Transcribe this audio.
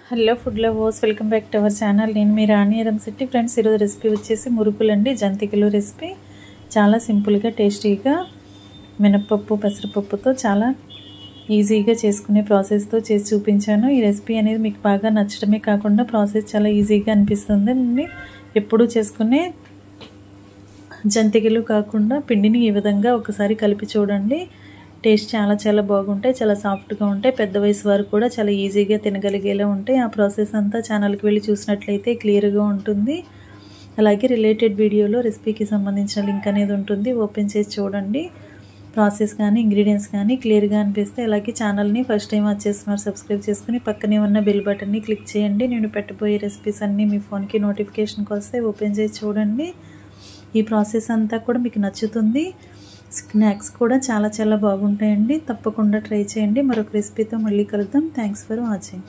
Hello food lovers, welcome back to our channel. నేను మీ రాణి Eramsetti. Friends, ఈరోజు recipe వచ్చేసి మురుకులండి, జంతికలు రెసిపీ. చాలా సింపుల్గా టేస్టీగా మినపప్పు పెసరపప్పుతో చాలా ఈజీగా చేసుకునే ప్రాసెస్తో చేసి చూపించాను. ఈ రెసిపీ అనేది మీకు బాగా నచ్చడమే కాకుండా ప్రాసెస్ చాలా ఈజీగా అనిపిస్తుంది. ఎప్పుడూ చేసుకునే జంతికలు కాకుండా పిండిని ఈ విధంగా ఒకసారి కలిపి చూడండి. టేస్ట్ చాలా బాగుంటాయి, చాలా సాఫ్ట్గా ఉంటాయి. పెద్ద వయసు వారు కూడా చాలా ఈజీగా తినగలిగేలా ఉంటాయి. ఆ ప్రాసెస్ అంతా ఛానల్కి వెళ్ళి చూసినట్లయితే క్లియర్గా ఉంటుంది. అలాగే రిలేటెడ్ వీడియోలో రెసిపీకి సంబంధించిన లింక్ అనేది ఉంటుంది, ఓపెన్ చేసి చూడండి. ప్రాసెస్ కానీ ఇంగ్రీడియంట్స్ కానీ క్లియర్గా అనిపిస్తే అలాగే ఛానల్ని ఫస్ట్ టైం వాచ్ చేస్తున్నారు సబ్స్క్రైబ్ చేసుకుని పక్కనే ఉన్న బెల్ బటన్ని క్లిక్ చేయండి. నేను పెట్టబోయే రెసిపీస్ అన్నీ మీ ఫోన్కి నోటిఫికేషన్కి వస్తే ఓపెన్ చేసి చూడండి. ఈ ప్రాసెస్ అంతా కూడా మీకు నచ్చుతుంది. స్నాక్స్ కూడా చాలా బాగుంటాయండి. తప్పకుండా ట్రై చేయండి. మరొక రెసిపీతో మళ్ళీ కలుద్దాం. Thanks for watching.